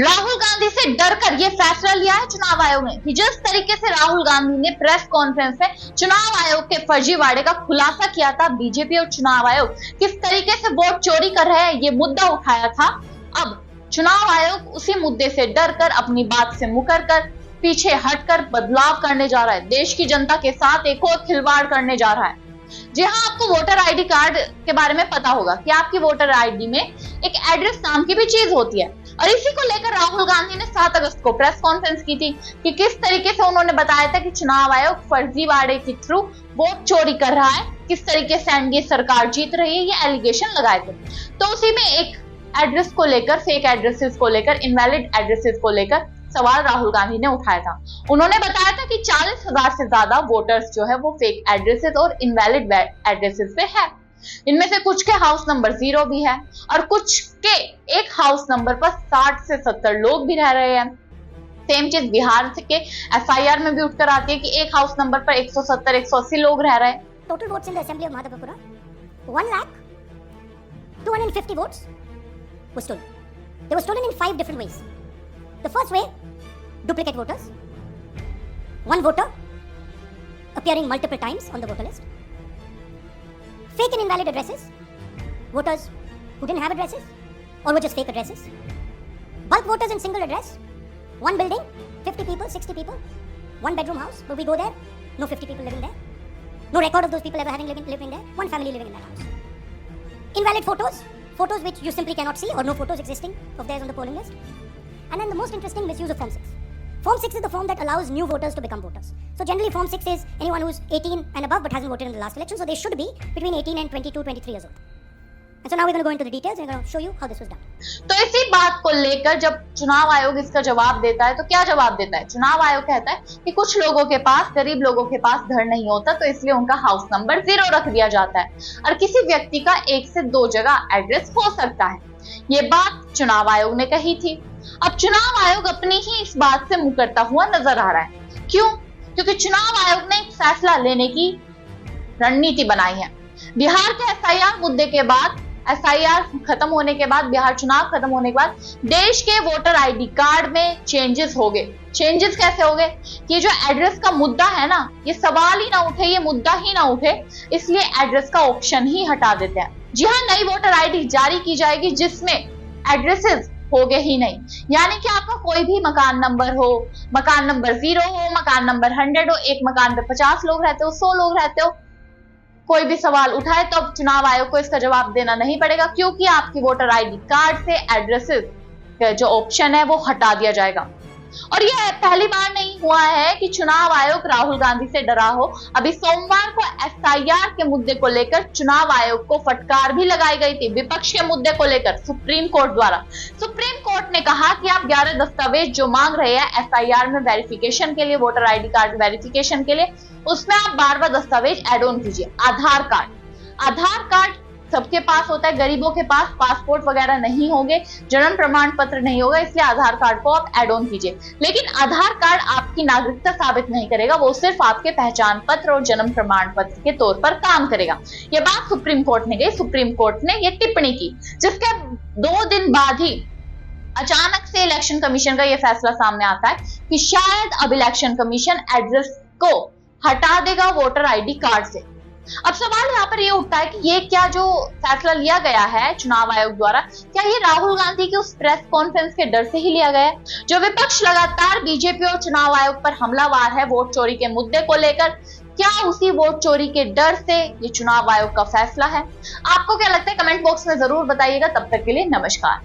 राहुल गांधी से डरकर ये फैसला लिया है चुनाव आयोग ने कि जिस तरीके से राहुल गांधी ने प्रेस कॉन्फ्रेंस में चुनाव आयोग के फर्जीवाड़े का खुलासा किया था, बीजेपी और चुनाव आयोग किस तरीके से वोट चोरी कर रहे हैं ये मुद्दा उठाया था। अब चुनाव आयोग उसी मुद्दे से डरकर, अपनी बात से मुकर कर, पीछे हटकर बदलाव करने जा रहा है। देश की जनता के साथ एक और खिलवाड़ करने जा रहा है। जी हाँ, आपको वोटर आईडी कार्ड के बारे में पता होगा कि आपकी वोटर आईडी में एक एड्रेस नाम की भी चीज होती है, और इसी को लेकर राहुल गांधी ने 7 अगस्त को प्रेस कॉन्फ्रेंस की थी कि किस तरीके से उन्होंने बताया था कि चुनाव आयोग फर्जीवाड़े के थ्रू वोट चोरी कर रहा है, किस तरीके से एनडीए सरकार जीत रही है, ये एलिगेशन लगाए थे। तो उसी में एक एड्रेस को लेकर, फेक एड्रेसेस को लेकर, इनवैलिड एड्रेसेस को लेकर सवाल राहुल गांधी ने उठाया था। उन्होंने बताया था कि 40,000 से ज्यादा वोटर्स जो है वो फेक एड्रेसेस और इनवैलिड एड्रेसेस पे है। इनमें से कुछ के हाउस नंबर 0 भी है और कुछ के एक हाउस नंबर पर 60 से 70 लोग भी रह रहे हैं। सेम चीज बिहार के एफआईआर में भी उठकर आती है कि एक हाउस नंबर पर 170-180 लोग रह रहे हैं। Total votes in the assembly of Madhapura 1,250 votes were stolen. They were stolen in 5 different ways. The first way, duplicate voters, one voter appearing multiple times on the voter list, fake and invalid addresses, voters who didn't have addresses or were just fake addresses, bulk voters in single address, one building, 50 people, 60 people, one bedroom house, but we go there, no 50 people living there, no record of those people ever having living there, one family living in that house. Invalid photos, photos which you simply cannot see or no photos existing of theirs on the polling list. And then the most interesting, misuse of Form 6. Form 6 is the form that allows new voters to become voters. So generally Form 6 is anyone who's 18 and above but hasn't voted in the last election, so they should be between 18 and 22, 23 years old. And so now we're going to go into the details and we're going to show you how this was done. तो इसी बात को लेकर जब चुनाव आयोग इसका जवाब देता है तो क्या जवाब देता है? चुनाव आयोग कहता है कि कुछ लोगों के पास, गरीब लोगों के पास घर नहीं होता, तो इसलिए उनका हाउस नंबर 0 रख दिया जाता है और किसी व्यक्ति का 1 से 2 जगह एड्रेस हो सकता है। ये बात चुनाव आयोग ने कही थी। अब चुनाव आयोग अपनी ही इस बात से मुकरता हुआ नजर आ रहा है। क्यों? क्योंकि चुनाव आयोग ने एक फैसला लेने की रणनीति बनाई है। बिहार के एसआईआर मुद्दे के बाद, एसआईआर खत्म होने के बाद, बिहार चुनाव खत्म होने के बाद देश के वोटर आईडी कार्ड में चेंजेस हो गए। चेंजेस कैसे हो गए? कि जो एड्रेस का मुद्दा है ना, ये सवाल ही ना उठे, ये मुद्दा ही ना उठे, इसलिए एड्रेस का ऑप्शन ही हटा देते हैं। जी हाँ, नई वोटर आईडी जारी की जाएगी जिसमें एड्रेसेस होगे ही नहीं। यानी कि आपका कोई भी मकान नंबर हो, मकान नंबर 0 हो, मकान नंबर 100 हो, एक मकान पे 50 लोग रहते हो, 100 लोग रहते हो, कोई भी सवाल उठाए तो अब चुनाव आयोग को इसका जवाब देना नहीं पड़ेगा, क्योंकि आपकी वोटर आईडी कार्ड से एड्रेसेस का जो ऑप्शन है वो हटा दिया जाएगा। और यह पहली बार नहीं हुआ है कि चुनाव आयोग राहुल गांधी से डरा हो। अभी सोमवार को एसआईआर के मुद्दे को लेकर चुनाव आयोग को फटकार भी लगाई गई थी, विपक्ष के मुद्दे को लेकर सुप्रीम कोर्ट द्वारा। सुप्रीम कोर्ट ने कहा कि आप 11 दस्तावेज जो मांग रहे हैं एसआईआर में वेरिफिकेशन के लिए, वोटर आईडी कार्ड वेरिफिकेशन के लिए, उसमें आप 12वां दस्तावेज एड ऑन कीजिए। आधार कार्ड, आधार कार्ड सबके पास होता है, गरीबों के पास पासपोर्ट वगैरह नहीं होंगे, जन्म प्रमाण पत्र नहीं होगा, इसलिए आधार कार्ड को आप ऐड ऑन कीजिए। लेकिन आधार कार्ड आपकी नागरिकता साबित नहीं करेगा, वो सिर्फ आपके पहचान पत्र और जन्म प्रमाण पत्र के तौर पर काम करेगा। ये बात सुप्रीम कोर्ट ने कही। सुप्रीम कोर्ट ने ये टिप्पणी की, जिसके 2 दिन बाद ही अचानक से इलेक्शन कमीशन का यह फैसला सामने आता है कि शायद अब इलेक्शन कमीशन एड्रेस को हटा देगा वोटर आईडी कार्ड से। अब सवाल यहाँ पर ये उठता है कि ये क्या जो फैसला लिया गया है चुनाव आयोग द्वारा, क्या ये राहुल गांधी के उस प्रेस कॉन्फ्रेंस के डर से ही लिया गया है? जो विपक्ष लगातार बीजेपी और चुनाव आयोग पर हमलावार है वोट चोरी के मुद्दे को लेकर, क्या उसी वोट चोरी के डर से ये चुनाव आयोग का फैसला है? आपको क्या लगता है? कमेंट बॉक्स में जरूर बताइएगा। तब तक के लिए नमस्कार।